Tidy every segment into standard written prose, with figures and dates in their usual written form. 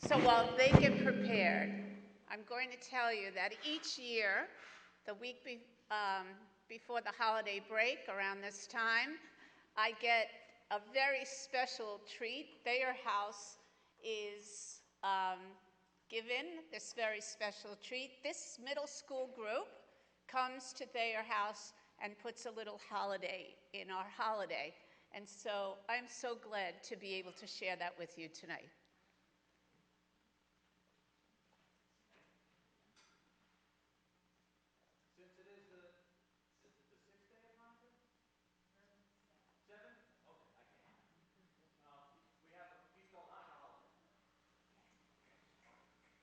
So while they get prepared, I'm going to tell you that each year, the week before the holiday break, around this time, I get a very special treat. Thayer House is given this very special treat. This middle school group comes to Thayer House and puts a little holiday in our holiday. And so I'm so glad to be able to share that with you tonight. Since it is the sixth day of Hanukkah? Seventh? Okay, I can't. We have a piece called Hanukkah Holiday. One, two,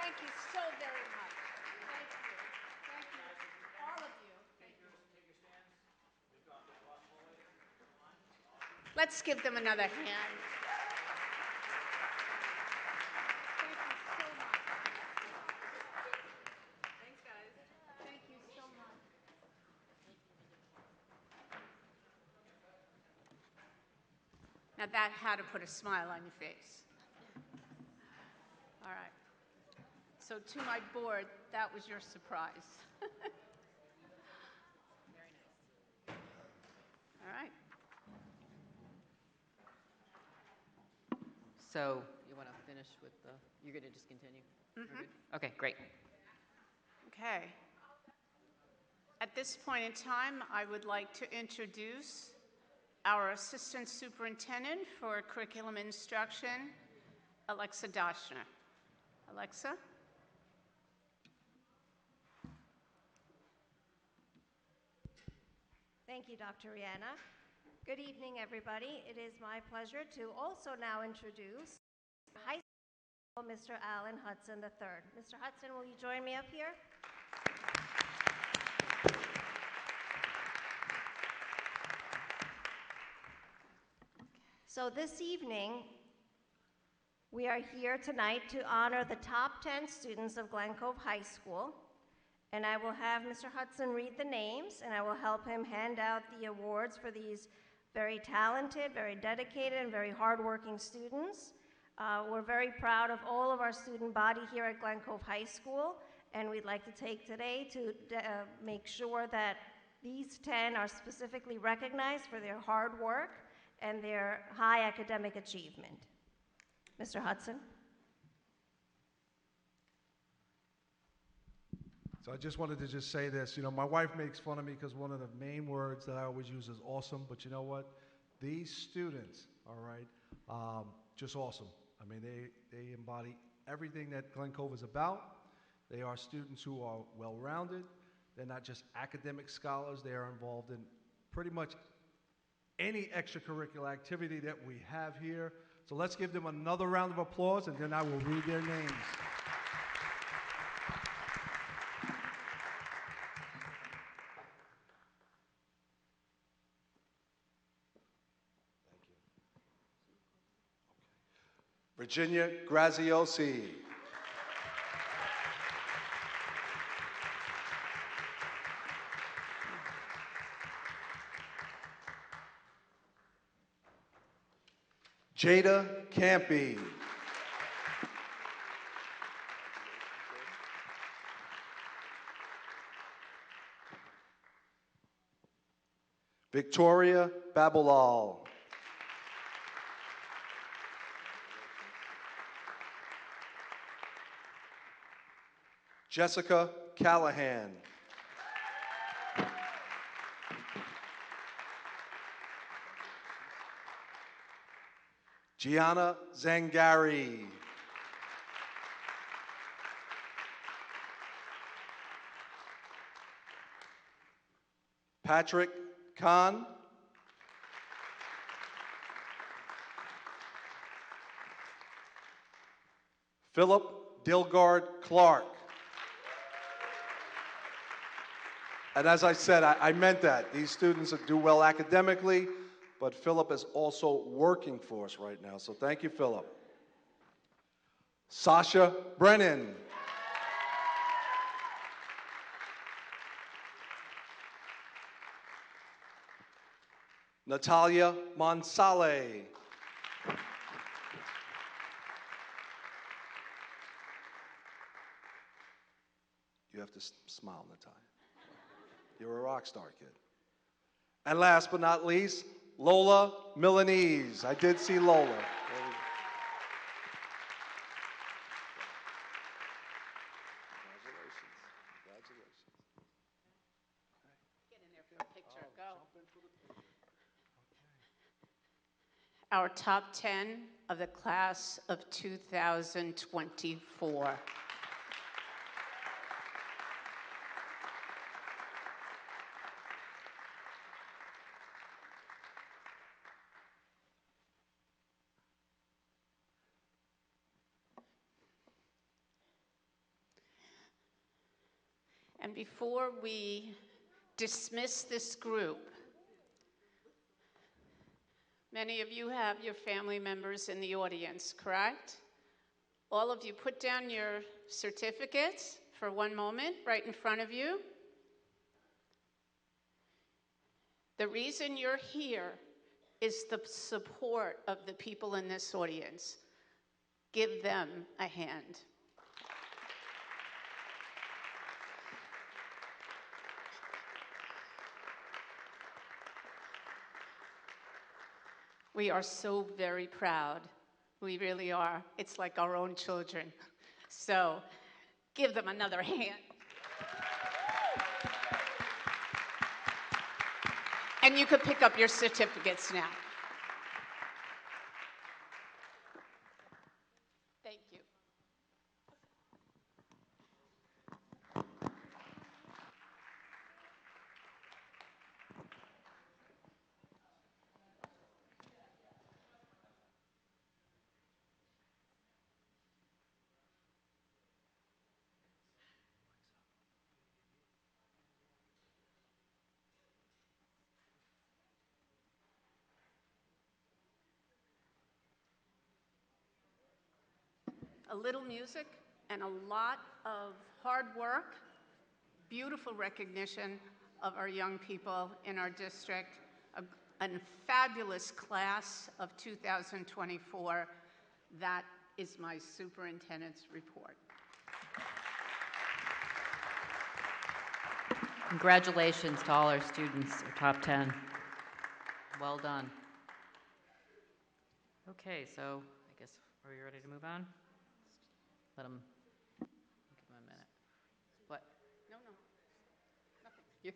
Thank you so very much. Thank you. Thank you, all of you. take your stands. We've got the cross hallway. Let's give them another hand. Thank you so much. Thanks, guys. Thank you so much. Now that had to put a smile on your face. All right. So to my board, that was your surprise. All right. So you want to finish with the, you're going to just continue? Okay, great. Okay. At this point in time, I would like to introduce our Assistant Superintendent for Curriculum Instruction, Alexa Doshner. Alexa? Thank you, Dr. Rihanna. Good evening, everybody. It is my pleasure to also now introduce high school Mr. Alan Hudson III. Mr. Hudson, will you join me up here? So this evening, we are here tonight to honor the top 10 students of Glen Cove High School. And I will have Mr. Hudson read the names, and I will help him hand out the awards for these very talented, very dedicated, and very hardworking students. We're very proud of all of our student body here at Glen Cove High School, and we'd like to take today to make sure that these 10 are specifically recognized for their hard work and their high academic achievement. Mr. Hudson. So I just wanted to just say this. You know, my wife makes fun of me because one of the main words that I always use is awesome. But you know what? These students, all right, just awesome. I mean, they embody everything that Glen Cove is about. They are students who are well-rounded. They're not just academic scholars. They are involved in pretty much any extracurricular activity that we have here. So let's give them another round of applause, and then I will read their names. Virginia Graziosi. Jada Campy. Victoria Babalal. Jessica Callahan. Gianna Zangari. Patrick Khan. Philip Dilgard Clark. And as I said, I meant that. These students do well academically, but Philip is also working for us right now. So thank you, Philip. Sasha Brennan. Natalia Monsale. You have to smile, Natalia. You're a rock star, kid. And last but not least, Lola Milanese. I did see Lola. Congratulations. Congratulations. Get in there for a picture. Go. Our top 10 of the class of 2024. And before we dismiss this group, many of you have your family members in the audience, correct? All of you put down your certificates for one moment right in front of you. The reason you're here is the support of the people in this audience. Give them a hand. We are so very proud. We really are. It's like our own children. So give them another hand. And you could pick up your certificates now. Thank you. A little music and a lot of hard work, beautiful recognition of our young people in our district, a fabulous class of 2024. That is my superintendent's report. Congratulations to all our students, our top 10. Well done. Okay, so I guess, are we ready to move on? Let them, give them a minute. What? No, nothing. No,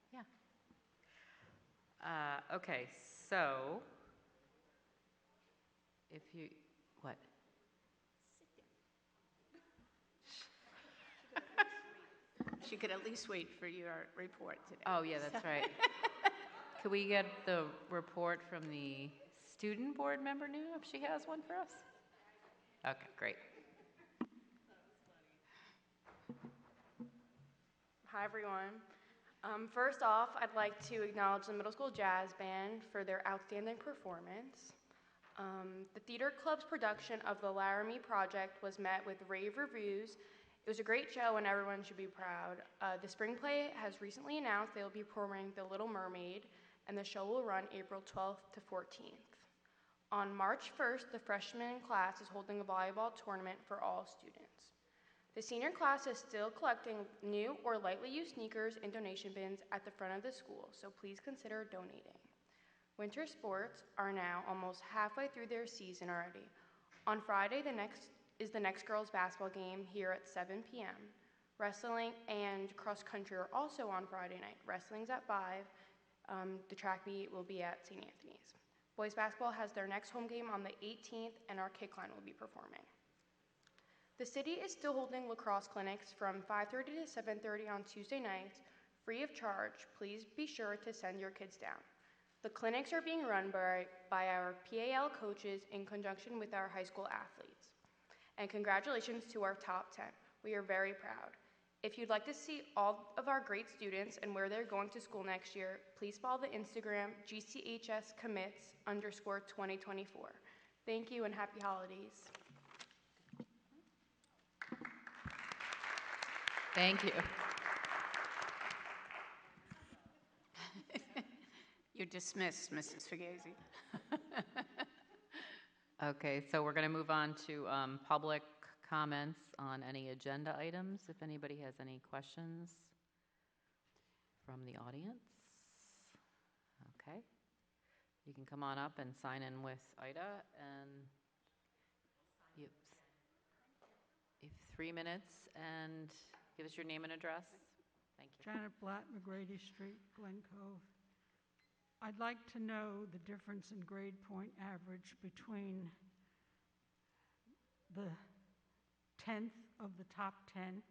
Yeah. Okay, so if you, what? She could at least wait for your report today. Oh, yeah, that's right. Could we get the report from the student board member now, if she has one for us? Okay, great. Hi, everyone. First off, I'd like to acknowledge the middle school jazz band for their outstanding performance. The theater club's production of the Laramie Project was met with rave reviews. It was a great show and everyone should be proud. The spring play has recently announced they will be performing The Little Mermaid, and the show will run April 12th to 14th. On March 1st, the freshman class is holding a volleyball tournament for all students. The senior class is still collecting new or lightly used sneakers in donation bins at the front of the school, so please consider donating. Winter sports are now almost halfway through their season already. On Friday, the next girls' basketball game here at 7 p.m. Wrestling and cross country are also on Friday night. Wrestling's at 5. The track meet will be at St. Anthony's. Boys basketball has their next home game on the 18th, and our kick line will be performing. The city is still holding lacrosse clinics from 5:30 to 7:30 on Tuesday nights, free of charge. Please be sure to send your kids down. The clinics are being run by our PAL coaches in conjunction with our high school athletes. And congratulations to our top 10. We are very proud. If you'd like to see all of our great students and where they're going to school next year, please follow the Instagram GCHScommits_2024. Thank you and happy holidays. Thank you. You're dismissed, Mrs. Fugazi. Okay, so we're going to move on to public comments on any agenda items, if anybody has any questions from the audience. Okay. You can come on up and sign in with Ida, and you have 3 minutes, and give us your name and address. Thank you. Janet Blatt, McGrady Street, Glen Cove. I'd like to know the difference in grade point average between the 10th of the top 10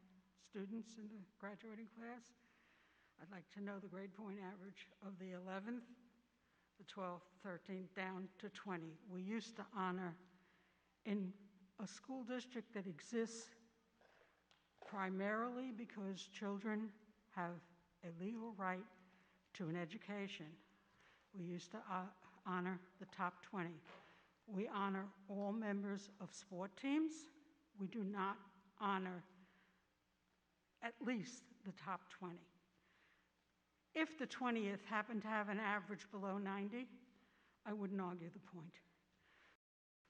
students in the graduating class. I'd like to know the grade point average of the 11th, the 12th, 13th, down to 20. We used to honor in a school district that exists primarily because children have a legal right to an education. We used to honor the top 20. We honor all members of sport teams. We do not honor at least the top 20. If the 20th happened to have an average below 90, I wouldn't argue the point.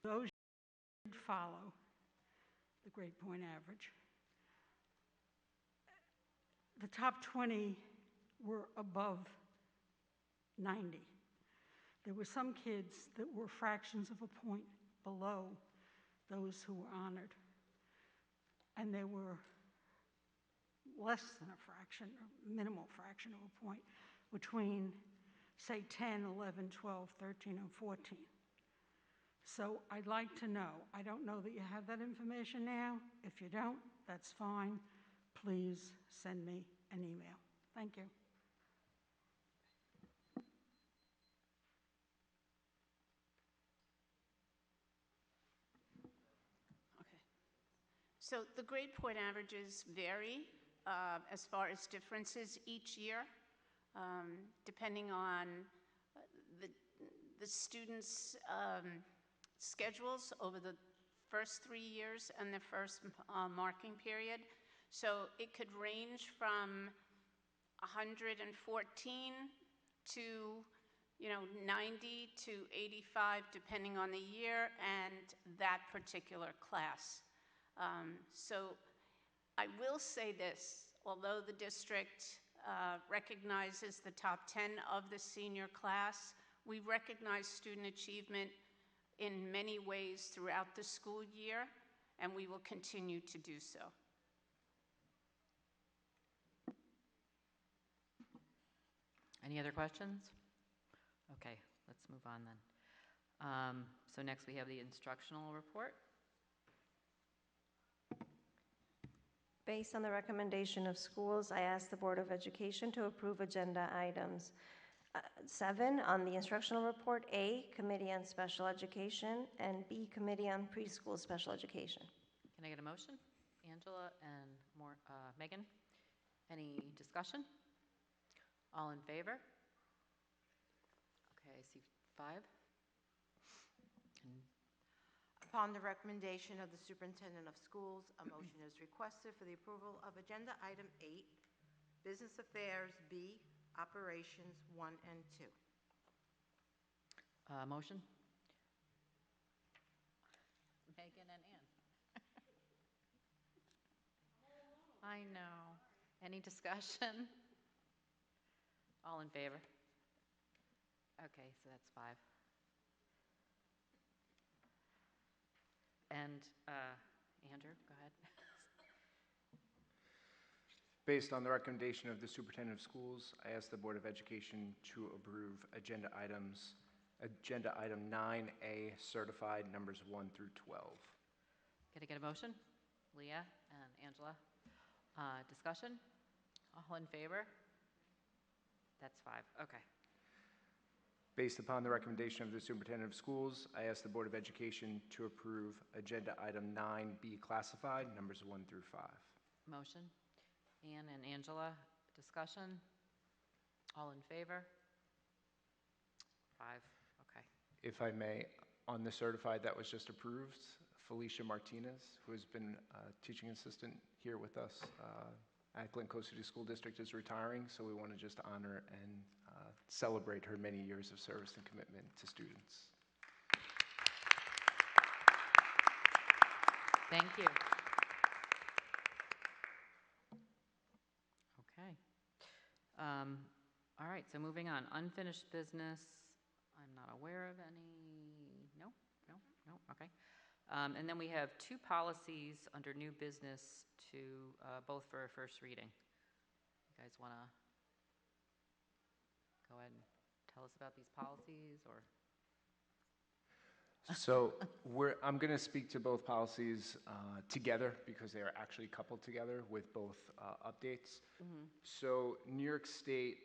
Those should follow the grade point average. The top 20 were above 90. There were some kids that were fractions of a point below those who were honored. And there were less than a fraction, or minimal fraction of a point, between, say, 10, 11, 12, 13, and 14. So I'd like to know. I don't know that you have that information now. If you don't, that's fine. Please send me an email. Thank you. Okay. So the grade point averages vary as far as differences each year, depending on the students' schedules over the first 3 years and the first marking period. So it could range from 114 to 90 to 85, depending on the year and that particular class. So I will say this, although the district recognizes the top 10 of the senior class, we recognize student achievement in many ways throughout the school year, and we will continue to do so. Any other questions? Okay, let's move on then. So next we have the instructional report. Based on the recommendation of schools, I ask the Board of Education to approve agenda items 7 on the instructional report, A, Committee on Special Education, and B, Committee on Preschool Special Education. Can I get a motion? Angela and Megan? Any discussion? All in favor? Okay, I see 5. Upon the recommendation of the Superintendent of Schools, a motion is requested for the approval of Agenda Item 8, Business Affairs B, Operations 1 and 2. Motion? Megan and Ann. I know. Any discussion? All in favor? Okay, so that's 5. And Andrew, go ahead. Based on the recommendation of the Superintendent of Schools, I ask the Board of Education to approve Agenda Item 9A, certified numbers 1 through 12. Can I get a motion? Leah and Angela. Discussion? All in favor? That's 5. Okay. Based upon the recommendation of the Superintendent of Schools, I ask the Board of Education to approve Agenda Item 9B, classified numbers 1 through 5. Motion. Ann and Angela. Discussion? All in favor? 5. Okay. If I may, on the certified that was just approved, Felicia Martinez, who has been a teaching assistant here with us at Glencoe City School District, is retiring, so we want to just honor and celebrate her many years of service and commitment to students. Thank you. Okay. All right, so moving on. Unfinished business. I'm not aware of any. No? Okay. And then we have 2 policies under new business to both for a first reading. You guys want to go ahead and tell us about these policies, or? So I'm going to speak to both policies together because they are actually coupled together with both updates. Mm-hmm. So New York State,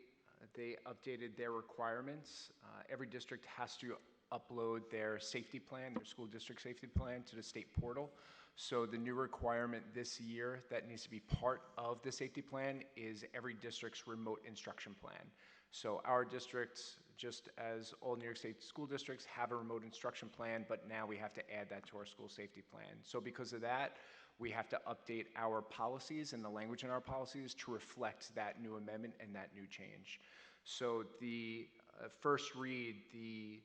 they updated their requirements. Every district has to upload their safety plan, their school district safety plan, to the state portal. So the new requirement this year that needs to be part of the safety plan is every district's remote instruction plan. So our districts, just as all New York State school districts, have a remote instruction plan, but now we have to add that to our school safety plan. So because of that, we have to update our policies and the language in our policies to reflect that new amendment and that new change. So the first read, the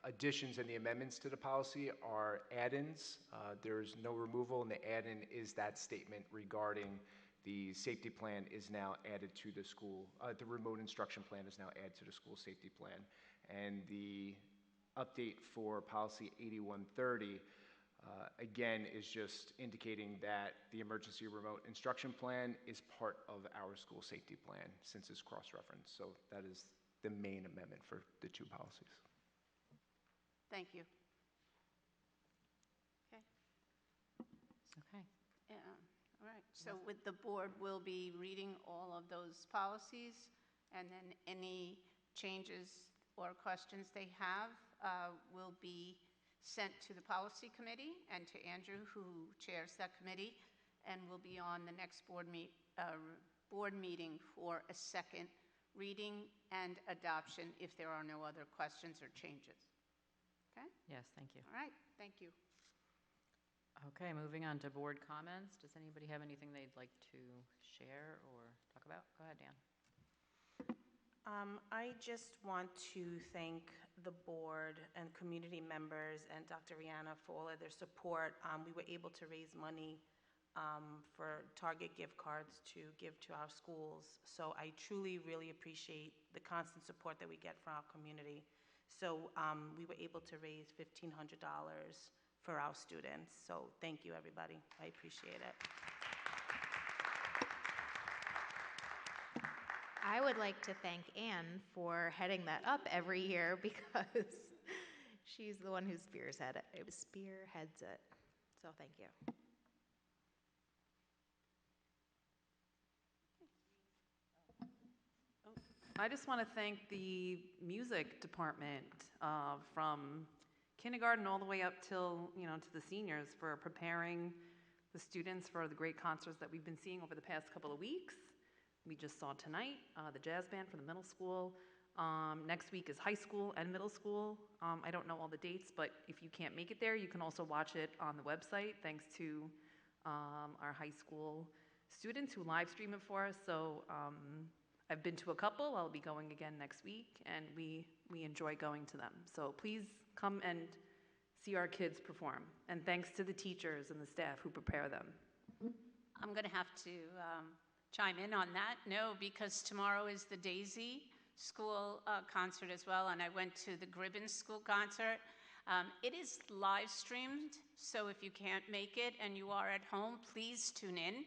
additions and the amendments to the policy are add-ins. There's no removal, and the add-in is that statement regarding the safety plan is now added to the school, the remote instruction plan is now added to the school safety plan. And the update for policy 8130 again, is just indicating that the emergency remote instruction plan is part of our school safety plan since it's cross-referenced. So that is the main amendment for the two policies. Thank you. Okay. Okay. Yeah, all right. So with the board, we'll be reading all of those policies, and then any changes or questions they have will be sent to the policy committee and to Andrew, who chairs that committee, and will be on the next board meeting for a second reading and adoption if there are no other questions or changes. Okay? Yes, thank you. All right, thank you. Okay, moving on to board comments. Does anybody have anything they'd like to share or talk about? Go ahead, Dan. I just want to thank the board and community members and Dr. Rihanna for all of their support. We were able to raise money for Target gift cards to give to our schools. So I truly, really appreciate the constant support that we get from our community. So we were able to raise $1,500 for our students. So thank you, everybody. I appreciate it. I would like to thank Anne for heading that up every year because she's the one who spearheads it. So thank you. I just want to thank the music department from kindergarten all the way up till, to the seniors for preparing the students for the great concerts that we've been seeing over the past couple of weeks. We just saw tonight the jazz band for the middle school. Next week is high school and middle school. I don't know all the dates, but if you can't make it there, you can also watch it on the website, thanks to our high school students who live stream it for us. So I've been to a couple. I'll be going again next week, and we enjoy going to them. So please come and see our kids perform. And thanks to the teachers and the staff who prepare them. I'm going to have to chime in on that. No, because tomorrow is the Daisy School concert as well, and I went to the Gribben School concert. It is live streamed, so if you can't make it and you are at home, please tune in.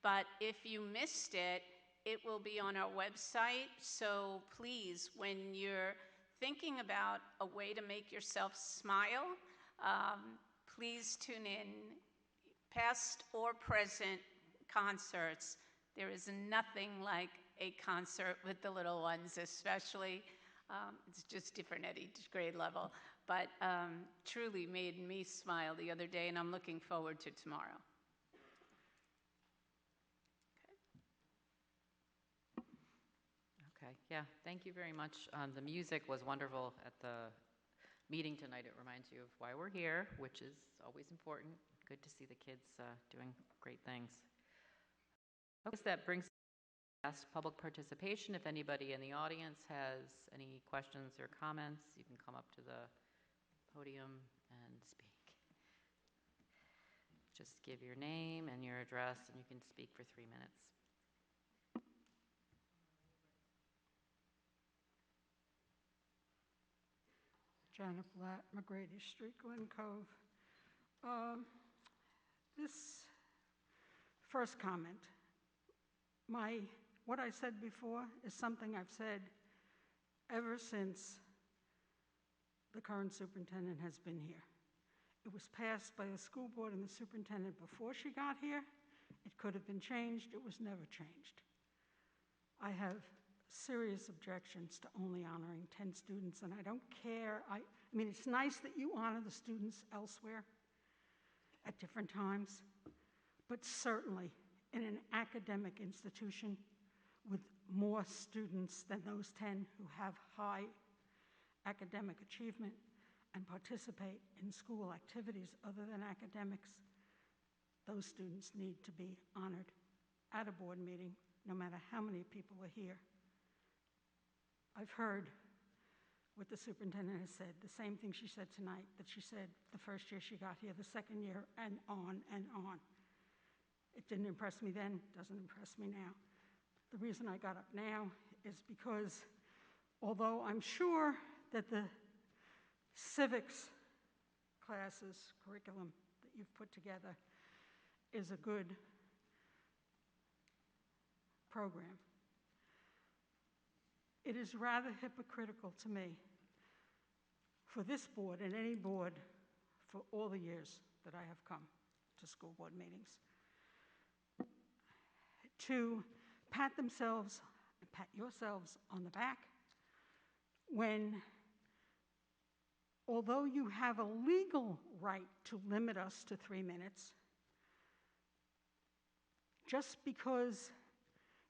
But if you missed it, it will be on our website. So please, when you're thinking about a way to make yourself smile, please tune in. Past or present concerts, there is nothing like a concert with the little ones, especially. It's just different at each grade level. But truly made me smile the other day, and I'm looking forward to tomorrow. Okay, yeah, thank you very much. The music was wonderful at the meeting tonight. It reminds you of why we're here, which is always important. Good to see the kids doing great things. Okay, that brings us to last public participation. If anybody in the audience has any questions or comments, you can come up to the podium and speak. Just give your name and your address, and you can speak for 3 minutes. Janet Blatt, McGrady Street, Glen Cove. This first comment, what I said before is something I've said ever since the current superintendent has been here. It was passed by the school board and the superintendent before she got here. It could have been changed. It was never changed. I have serious objections to only honoring 10 students, and I don't care. I mean, it's nice that you honor the students elsewhere at different times, but certainly in an academic institution with more students than those 10 who have high academic achievement and participate in school activities other than academics, those students need to be honored at a board meeting, no matter how many people are here. I've heard what the superintendent has said, the same thing she said tonight that she said the first year she got here, the second year, and on and on. It didn't impress me then, doesn't impress me now. The reason I got up now is because although I'm sure that the civics classes, curriculum, you've put together is a good program. It is rather hypocritical to me for this board and any board for all the years that I have come to school board meetings to pat yourselves on the back when, although you have a legal right to limit us to 3 minutes, just because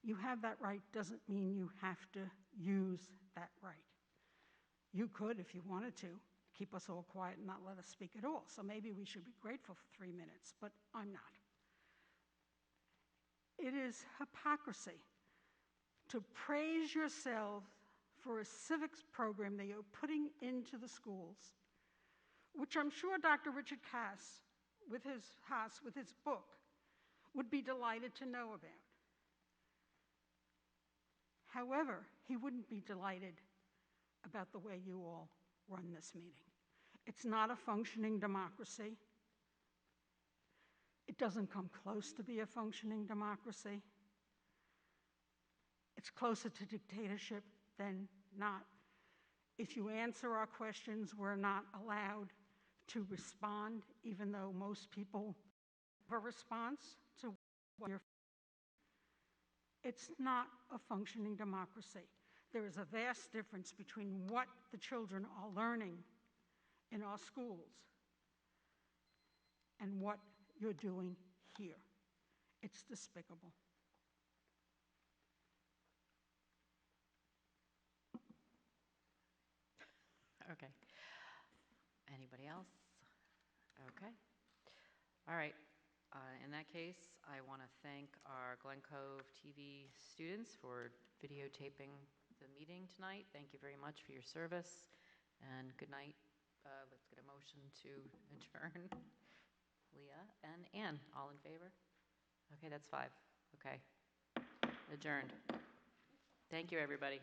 you have that right doesn't mean you have to use that right. You could, if you wanted to, keep us all quiet and not let us speak at all. So maybe we should be grateful for 3 minutes, but I'm not. It is hypocrisy to praise yourself for a civics program that you're putting into the schools, which I'm sure Dr. Richard Haas, with his book, would be delighted to know about. However, he wouldn't be delighted about the way you all run this meeting. It's not a functioning democracy. It doesn't come close to be a functioning democracy. It's closer to dictatorship than not. If you answer our questions, we're not allowed to respond, even though most people have a response to what you're. It's not a functioning democracy. There is a vast difference between what the children are learning in our schools and what you're doing here. It's despicable. Okay. Anybody else? Okay. All right. In that case, I want to thank our Glen Cove TV students for videotaping the meeting tonight. Thank you very much for your service, and good night. Let's get a motion to adjourn. Leah and Ann, all in favor? Okay, that's 5. Okay. Adjourned. Thank you, everybody.